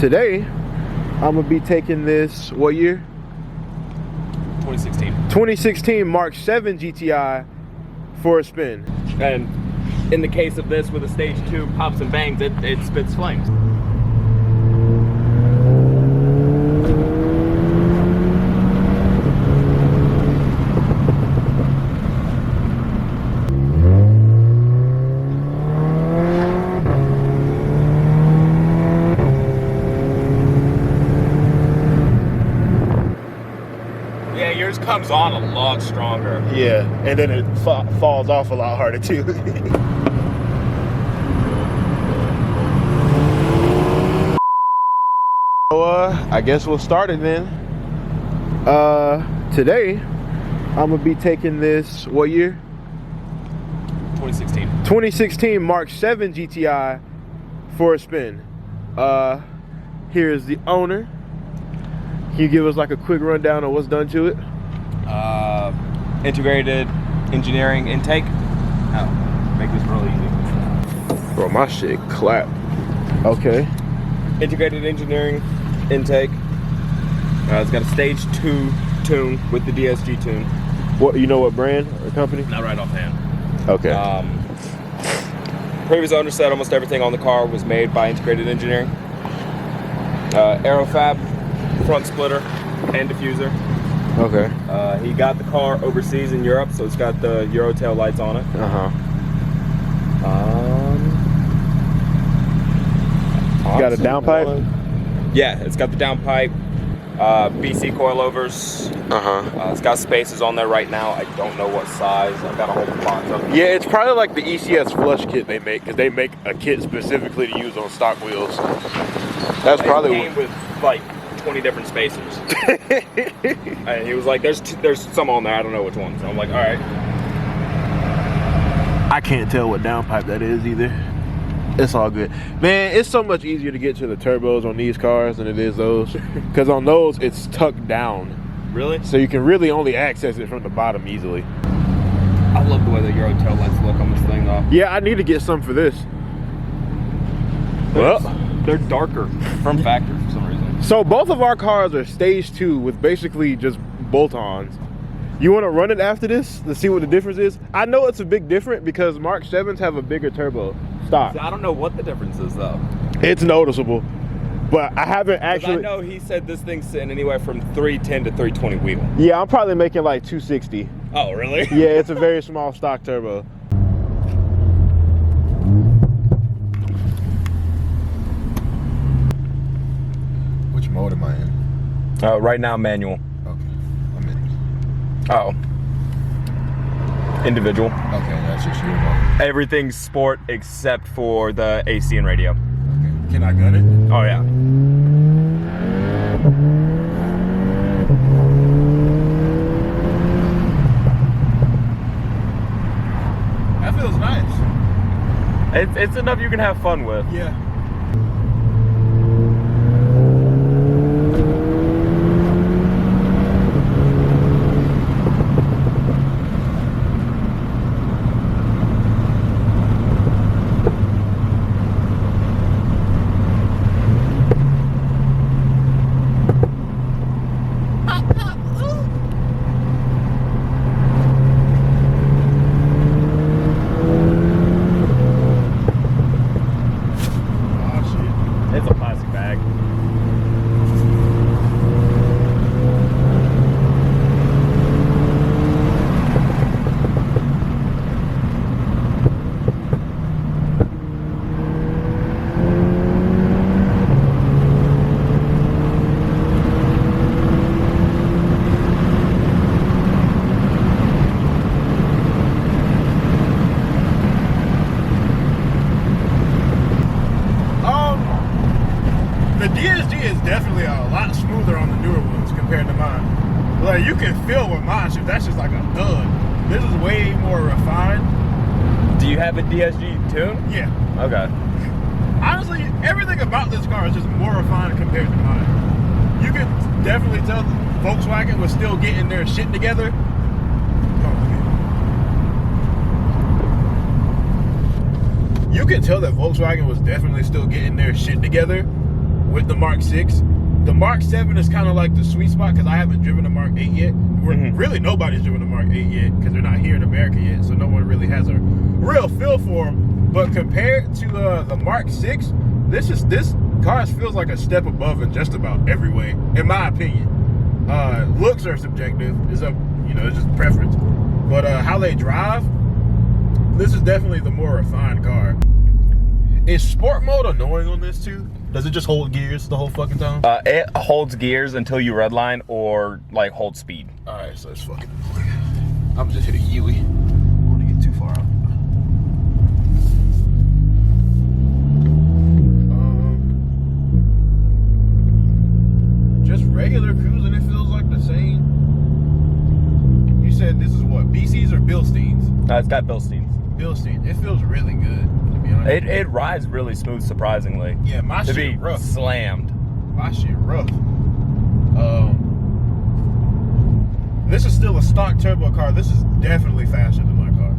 Today I'm gonna be taking this, what year? 2016. 2016 Mark 7 GTI for a spin. And in the case of this, with a stage 2 pops and bangs, it spits flames. Yeah, yours comes on a lot stronger. Yeah, and then it falls off a lot harder too. So, I guess we'll start it then. Today I'm gonna be taking this, what year? 2016. 2016 Mark 7 GTI for a spin. Here's the owner. Can you give us like a quick rundown on what's done to it? Integrated engineering intake. Oh, make this real easy. Bro, my shit clap. Okay. Integrated engineering intake. It's got a stage 2 tune with the DSG tune. What, you know what brand or company? Not right offhand. Okay. Previous owner said almost everything on the car was made by Integrated Engineering. Aerofab, front splitter, and diffuser. Okay. He got the car overseas in Europe, so it's got the Euro tail lights on it. You got a downpipe? Yeah, it's got the downpipe. BC coilovers. It's got spaces on there right now. I don't know what size. I've got a whole box of them. Yeah, it's probably like the ECS flush kit they make, because they make a kit specifically to use on stock wheels. That's probably came with like 20 different spacers. And he was like, there's some on there, I don't know which ones. So I'm like, all right. I can't tell what downpipe that is either. It's all good. Man, it's so much easier to get to the turbos on these cars than it is those. Because on those, it's tucked down. Really? So you can really only access it from the bottom easily. I love the way the Euro tail lights look on this thing though. Yeah, I need to get some for this. Well, they're darker from factory for some reason. so both of our cars are stage 2 with basically just bolt-ons. You want to run it after this to see what the difference is? I know it's a big difference because Mark 7s have a bigger turbo stock. See, I don't know what the difference is though. It's noticeable, but I haven't actually. I know he said this thing's sitting anywhere from 310 to 320 wheel. Yeah, I'm probably making like 260. Oh, really? Yeah, it's a very small stock turbo. Which mode am I in? Right now, manual. Okay, I'm in. Oh. Individual. Okay, that's just your mode. Everything's sport except for the AC and radio. Okay. Can I gun it? Oh, yeah. That feels nice. It's enough you can have fun with. Yeah. It's a plastic bag. The DSG is definitely a lot smoother on the newer ones compared to mine. Like, you can feel with mine, shit, that's just like a thud. This is way more refined. Do you have a DSG tune? Yeah. Okay. Honestly, everything about this car is just more refined compared to mine. You can definitely tell Volkswagen was still getting their shit together. you can tell that Volkswagen was definitely still getting their shit together with the Mark 6. The Mark 7 is kind of like the sweet spot because I haven't driven a Mark 8 yet. Really, nobody's driven a Mark 8 yet because they're not here in America yet, so no one really has a real feel for them. But compared to the Mark 6, this car feels like a step above in just about every way, in my opinion. Looks are subjective. It's just preference. But how they drive, this is definitely the more refined car. Is sport mode annoying on this too? Does it just hold gears the whole fucking time? It holds gears until you redline or like hold speed. All right, so it's fucking. I'm just hitting Yui. I don't want to get too far out. Just regular cruising, it feels like the same. You said this is what, BCs or Bilsteins? It's got Bilsteins. Bilstein. It feels really good. It rides really smooth, surprisingly. Yeah, my to shit be rough. Slammed. My shit rough. This is still a stock turbo car. This is definitely faster than my car.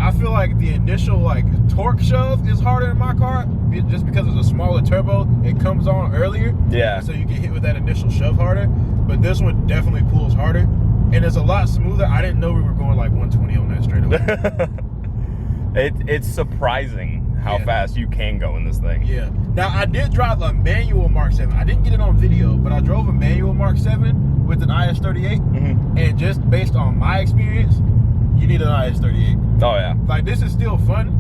I feel like the initial torque shove is harder in my car just because it's a smaller turbo. It comes on earlier. Yeah. So you get hit with that initial shove harder. But this one definitely pulls harder, and it's a lot smoother. I didn't know we were going like 120 on that straight away. It's surprising how fast you can go in this thing. Yeah. Now, I did drive a manual Mark 7. I didn't get it on video, but I drove a manual Mark 7 with an IS38. And just based on my experience, you need an IS38. Oh, yeah. Like, this is still fun,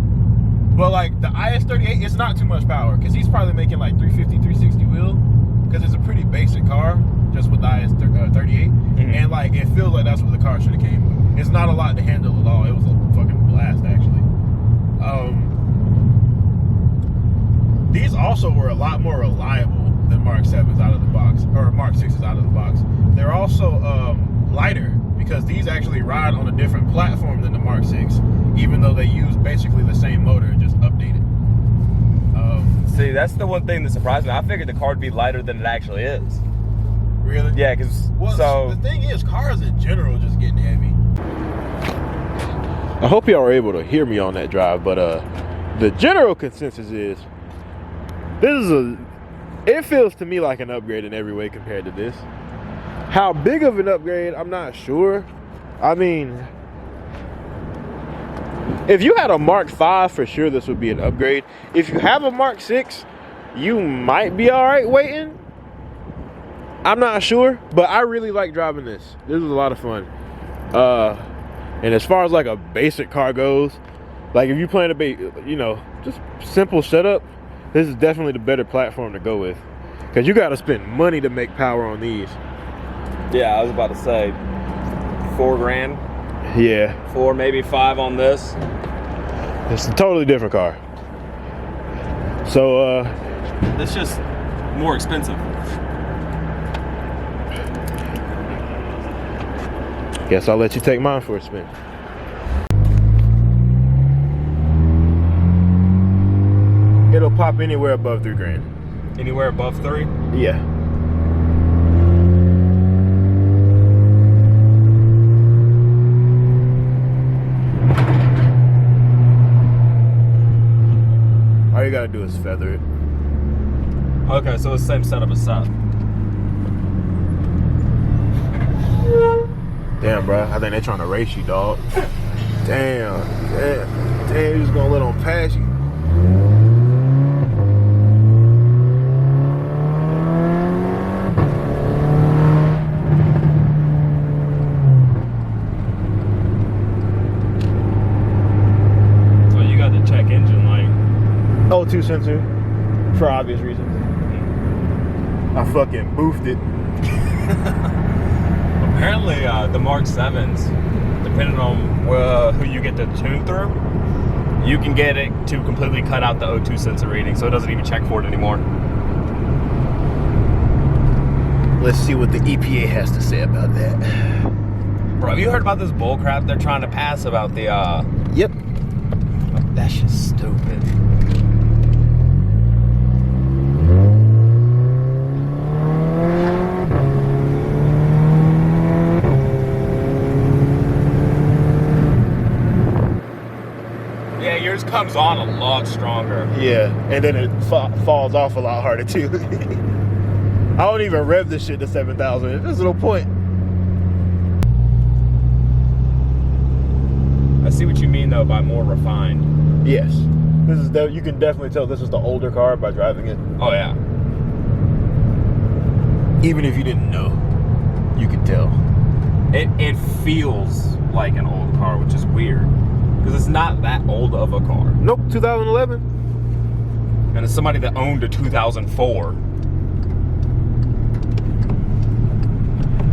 but like the IS38, it's not too much power because he's probably making like 350, 360 wheel because it's a pretty basic car just with the IS38. And like, it feels like that's what the car should have came with. It's not a lot to handle at all. It was a fucking blast, actually. These also were a lot more reliable than Mark 7s out of the box, or Mark 6s out of the box. They're also lighter because these actually ride on a different platform than the Mark 6, even though they use basically the same motor, just updated. See, that's the one thing that surprised me. I figured the car would be lighter than it actually is. Really? Yeah, because the thing is, cars in general just getting heavy. I hope y'all are able to hear me on that drive, but the general consensus is it feels to me like an upgrade in every way compared to this. How big of an upgrade, I'm not sure. I mean, if you had a Mark 5, for sure this would be an upgrade. If you have a Mark 6, you might be all right waiting. I'm not sure, but I really like driving this. This was a lot of fun. And as far as like a basic car goes, like if you plan to be, just simple setup, this is definitely the better platform to go with. Because you got to spend money to make power on these. Yeah, I was about to say $4 grand. Yeah. 4, maybe 5 on this. It's a totally different car. So, it's just more expensive. Guess I'll let you take mine for a spin. It'll pop anywhere above 3 grand. Anywhere above 3? Yeah. All you gotta do is feather it. Okay, so it's the same setup as Seth. Damn, bro. I think they're trying to race you, dog. Damn, you just gonna let them pass you. So you got the check engine light. O2 sensor, for obvious reasons. I fucking boofed it. Apparently, the Mark 7s, depending on who you get to tune through, you can get it to completely cut out the O2 sensor reading, so it doesn't even check for it anymore. Let's see what the EPA has to say about that. Bro, have you heard about this bull crap they're trying to pass about the, Yep. That's just stupid. Comes comes on a lot stronger. Yeah, and then it falls off a lot harder too. I don't even rev this shit to 7,000. There's no point. I see what you mean though by more refined. Yes, this is you can definitely tell this is the older car by driving it. Oh yeah. Even if you didn't know, you could tell. It feels like an old car, which is weird because it's not that old of a car. Nope, 2011. And it's somebody that owned a 2004.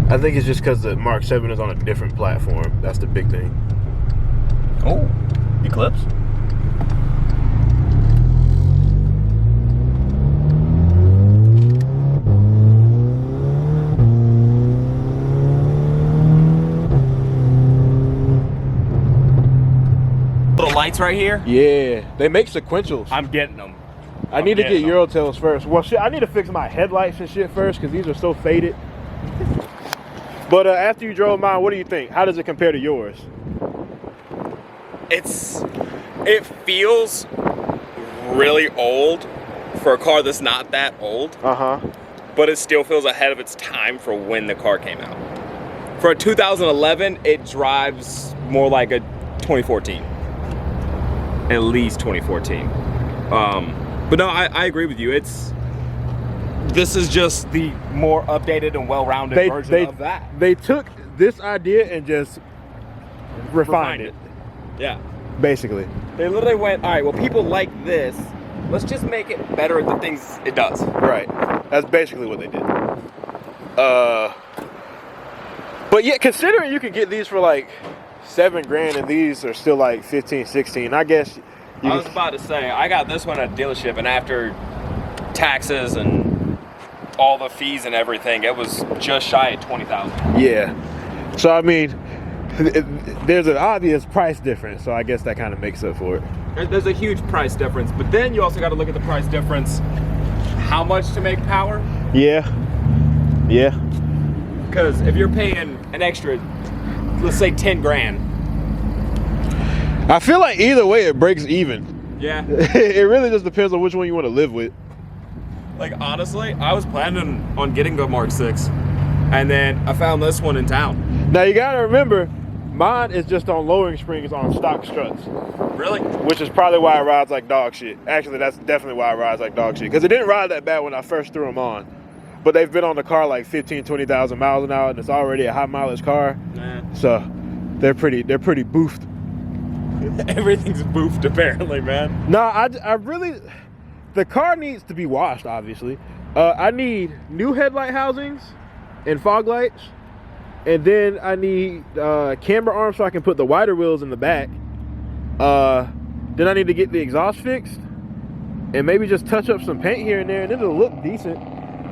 I think it's just because the Mark 7 is on a different platform. That's the big thing. Oh, Eclipse. Little lights right here. Yeah, they make sequentials. I'm getting them. I need to get Eurotails first. Well, shit, I need to fix my headlights and shit first because these are so faded. But after you drove mine, what do you think? How does it compare to yours? It feels really old for a car that's not that old. But it still feels ahead of its time for when the car came out. For a 2011, it drives more like a 2014. At least 2014. But no, I agree with you. This is just the more updated and well-rounded version of that. They took this idea and just refined it. Yeah. Basically. They literally went, all right, well, people like this. Let's just make it better at the things it does. Right. That's basically what they did. But yeah, considering you could get these for like $7,000 and these are still like 15, 16, I guess. I was about to say, I got this one at a dealership, and after taxes and all the fees and everything, it was just shy of $20,000. Yeah. So I mean, there's an obvious price difference, so I guess that kind of makes up for it. There's a huge price difference, but then you also got to look at the price difference. How much to make power? Yeah. Yeah. Because if you're paying an extra, let's say $10,000. I feel like either way it breaks even. Yeah. It really just depends on which one you want to live with. Like honestly, I was planning on getting the Mark 6, and then I found this one in town. Now you gotta remember, mine is just on lowering springs on stock struts. Really? Which is probably why it rides like dog shit. Actually, that's definitely why it rides like dog shit. Because it didn't ride that bad when I first threw them on. But they've been on the car like 15, 20,000 miles an hour, and it's already a high mileage car. Nah. So they're pretty boofed. Everything's boofed apparently, man. No, I really, the car needs to be washed, obviously. I need new headlight housings and fog lights. And then I need camber arms so I can put the wider wheels in the back. Then I need to get the exhaust fixed. And maybe just touch up some paint here and there, and it'll look decent.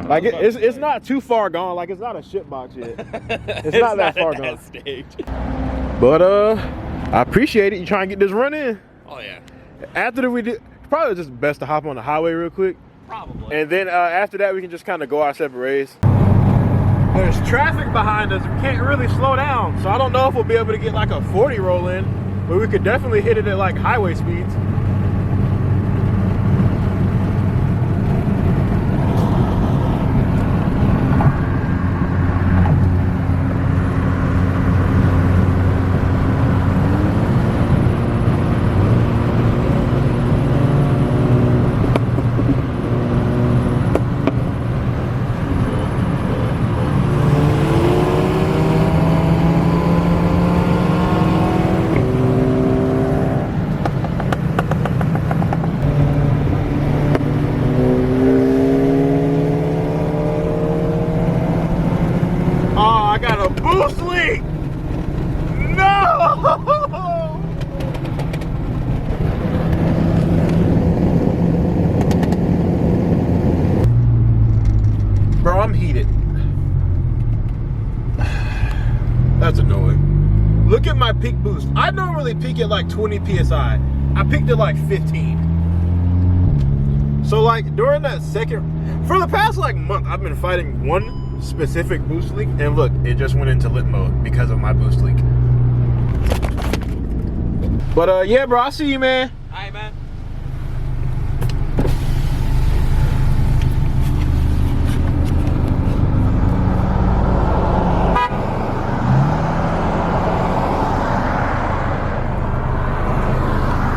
Like it's not too far gone. Like it's not a shit box yet. It's not that far gone. Stage. But I appreciate it. You trying to get this run in? Oh yeah. After we did, probably just best to hop on the highway real quick. Probably. And then after that, we can just kind of go our separate ways. There's traffic behind us. We can't really slow down. So I don't know if we'll be able to get like a 40 roll in, but we could definitely hit it at like highway speeds. Bro, I'm heated. That's annoying. Look at my peak boost. I normally peak at like 20 PSI. I peaked at like 15. So like during that second, for the past like month, I've been fighting one specific boost leak, and look, it just went into lit mode because of my boost leak. But yeah, bro, I see you, man. right, man.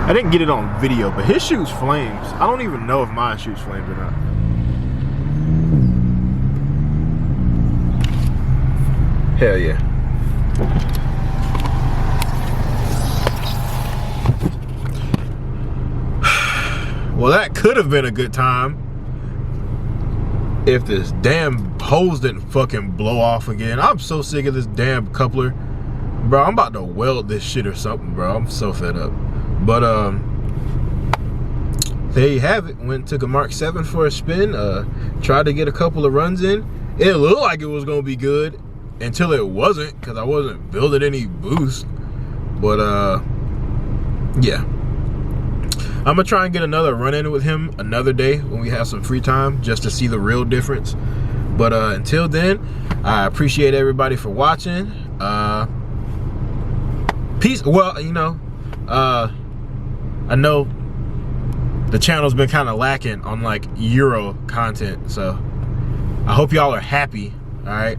I didn't get it on video, but his shoots flames. I don't even know if mine shoots flames or not. Hell yeah. Well, that could have been a good time if this damn hose didn't fucking blow off again. I'm so sick of this damn coupler. Bro, I'm about to weld this shit or something, bro. I'm so fed up. But there you have it. Went and took a Mark 7 for a spin. Tried to get a couple of runs in. It looked like it was gonna be good until it wasn't, because I wasn't building any boost. But yeah, I'm gonna try and get another run in with him another day when we have some free time, just to see the real difference. But until then, I appreciate everybody for watching. Peace. Well, you know, I know the channel's been kind of lacking on like Euro content, so I hope y'all are happy. All right,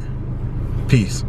peace.